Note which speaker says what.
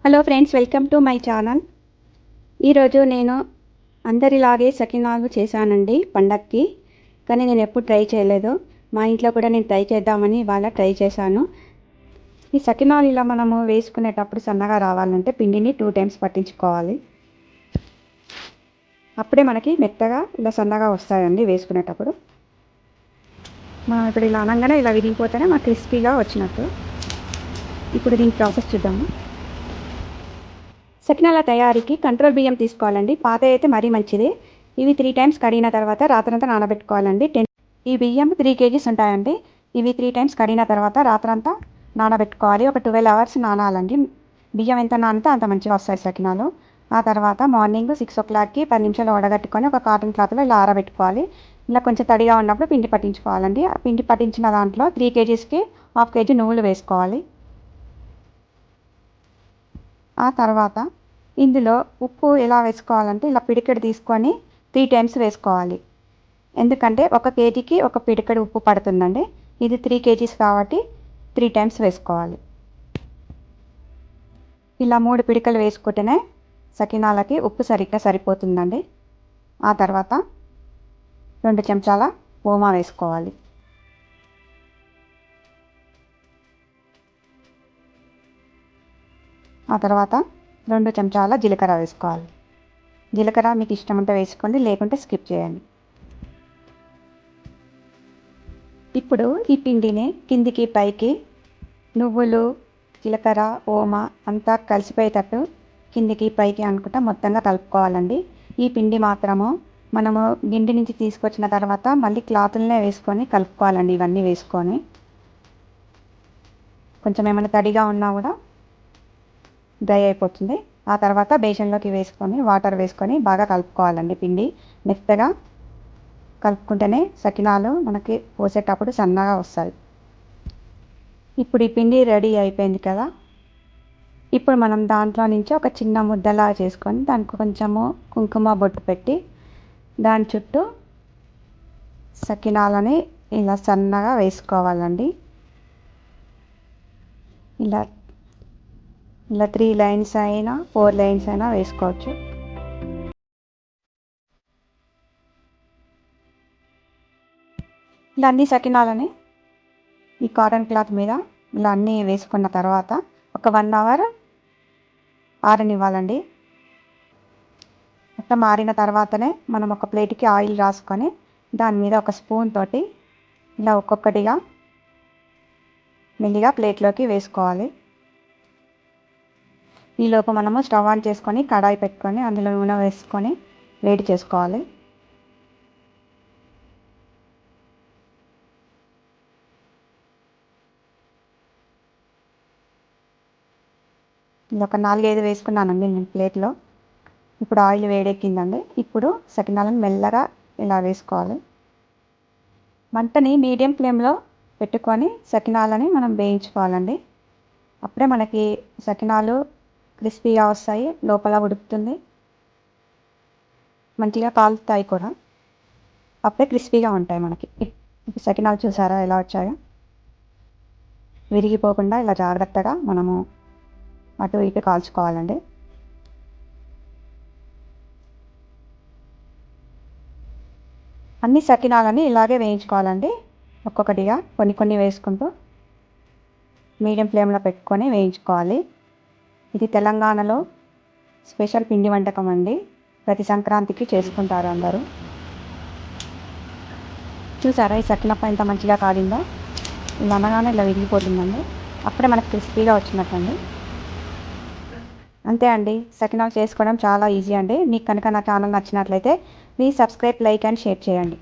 Speaker 1: Hello friends, welcome to my channel. ఈరోజు నేను అందరిలాగే సకినాలు చేశానండి పండక్కి. కానీ నేను ఎప్పుడు ట్రై చేయలేదు. మా ఇంట్లో కూడా నేను ట్రై చేద్దామని ఇవాళ ట్రై చేశాను. ఈ సకినాలు ఇలా మనము వేసుకునేటప్పుడు సన్నగా రావాలంటే పిండిని 2 టైమ్స్ పట్టించుకోవాలి. అప్పుడే మనకి మెత్తగా ఇలా సన్నగా వస్తాయండి వేసుకునేటప్పుడు. మనం ఇప్పుడు ఇలా అనగానే ఇలా విరిగిపోతేనే మనకు క్రిస్పీగా వచ్చినట్టు. ఇప్పుడు దీని ప్రాసెస్ చూద్దాము. సకినాల తయారీకి కంట్రోల్ బియ్యం తీసుకోవాలండి. పాత అయితే మరీ మంచిది. ఇవి 3 టైమ్స్ కడిగిన తర్వాత రాత్రంతా నానబెట్టుకోవాలండి. ఈ బియ్యం 3 kgs ఉంటాయండి. ఇవి 3 టైమ్స్ కడిగిన తర్వాత రాత్రంతా నానబెట్టుకోవాలి. ఒక 12 hours నానాలండి. బియ్యం ఎంత నానితే అంత మంచిగా వస్తాయి సకినాలు. ఆ తర్వాత మార్నింగ్ 6 o'clockకి 10 నిమిషాలు వడగట్టుకొని ఒక కాటన్ క్లాత్లో ఇలా ఆరబెట్టుకోవాలి. ఇలా కొంచెం తడిగా ఉన్నప్పుడు పిండి పట్టించుకోవాలండి. ఆ పిండి పట్టించిన దాంట్లో 3 kgsకి 1/2 kg నువ్వులు వేసుకోవాలి. ఆ తర్వాత ఇందులో ఉప్పు ఎలా వేసుకోవాలంటే ఇలా పిడికెడు తీసుకొని 3 టైమ్స్ వేసుకోవాలి. ఎందుకంటే 1 kgకి 1 పిడికెడు ఉప్పు పడుతుందండి. ఇది 3 kgs కాబట్టి 3 టైమ్స్ వేసుకోవాలి. ఇలా 3 పిడికలు వేసుకుంటేనే సకినాలకి ఉప్పు సరిగ్గా సరిపోతుందండి. ఆ తర్వాత 2 చెంచాల ఓమా వేసుకోవాలి. ఆ తర్వాత 2 చెంచాల జీలకర్ర వేసుకోవాలి. జీలకర్ర మీకు ఇష్టం ఉంటే వేసుకోండి, లేకుంటే స్కిప్ చేయండి. ఇప్పుడు ఈ పిండిని కిందికి పైకి నువ్వులు, జీలకర్ర, ఓమా అంతా కలిసిపోయేటట్టు కిందికి పైకి అనుకుంటా మొత్తంగా కలుపుకోవాలండి. ఈ పిండి మాత్రము మనము గిండి నుంచి తీసుకొచ్చిన తర్వాత మళ్ళీ క్లాతులనే వేసుకొని కలుపుకోవాలండి. ఇవన్నీ వేసుకొని కొంచెం ఏమైనా తడిగా ఉన్నా కూడా డ్రై అయిపోతుంది. ఆ తర్వాత బేసన్లోకి వేసుకొని వాటర్ వేసుకొని బాగా కలుపుకోవాలండి. పిండి మెత్తగా కలుపుకుంటేనే సకినాలు మనకి పోసేటప్పుడు సన్నగా వస్తాయి. ఇప్పుడు ఈ పిండి రెడీ అయిపోయింది కదా. ఇప్పుడు మనం దాంట్లో నుంచి ఒక చిన్న ముద్దలా చేసుకొని దానికి కొంచెము కుంకుమ బొట్టు పెట్టి దాని చుట్టూ సకినాలని ఇలా సన్నగా వేసుకోవాలండి. ఇలా 3 లైన్స్ అయినా 4 లైన్స్ అయినా వేసుకోవచ్చు. ఇలా అన్ని సకినాలని ఈ కాటన్ క్లాత్ మీద ఇలా అన్నీ వేసుకున్న తర్వాత ఒక 1 hour ఆరనివ్వాలండి. మొత్తం ఆరిన తర్వాతనే మనం ఒక ప్లేట్కి ఆయిల్ రాసుకొని దాని మీద ఒక స్పూన్ తోటి ఇలా ఒక్కొక్కటిగా మెల్లిగా ప్లేట్లోకి వేసుకోవాలి. ఈలోపు మనము స్టవ్ ఆన్ చేసుకొని కడాయి పెట్టుకొని అందులో నూనె వేసుకొని వేడి చేసుకోవాలి. ఇలా ఒక 4-5 వేసుకున్నానండి నేను ప్లేట్లో. ఇప్పుడు ఆయిల్ వేడెక్కిందండి. ఇప్పుడు సకినాలను మెల్లగా ఇలా వేసుకోవాలి. మంటని మీడియం ఫ్లేమ్లో పెట్టుకొని సకినాలని మనం వేయించుకోవాలండి. అప్పుడే మనకి సకినాలు క్రిస్పీగా వస్తాయి, లోపల ఉడుకుతుంది, మంచిగా కాలుతాయి కూడా. అప్పుడే క్రిస్పీగా ఉంటాయి మనకి. సకినాలు చూసారా ఎలా వచ్చాయో? విరిగిపోకుండా ఇలా జాగ్రత్తగా మనము అటు ఇటు కాల్చుకోవాలండి. అన్ని సకినాలని ఇలాగే వేయించుకోవాలండి. ఒక్కొక్కటిగా కొన్ని కొన్ని వేసుకుంటూ మీడియం ఫ్లేమ్లో పెట్టుకొని వేయించుకోవాలి. ఇది తెలంగాణలో స్పెషల్ పిండి వంటకం అండి. ప్రతి సంక్రాంతికి చేసుకుంటారు అందరూ. చూసారా ఈ సకినప్ప ఎంత మంచిగా కాలిందో? ఇలా అనగానే ఇలా విరిగిపోతుందండి. అప్పుడే మనకు క్రిస్పీగా వచ్చినట్టండి. అంతే అండి, సకినాలు చేసుకోవడం చాలా ఈజీ అండి. మీకు కనుక నా ఛానల్ నచ్చినట్లయితే please subscribe, like and share చేయండి.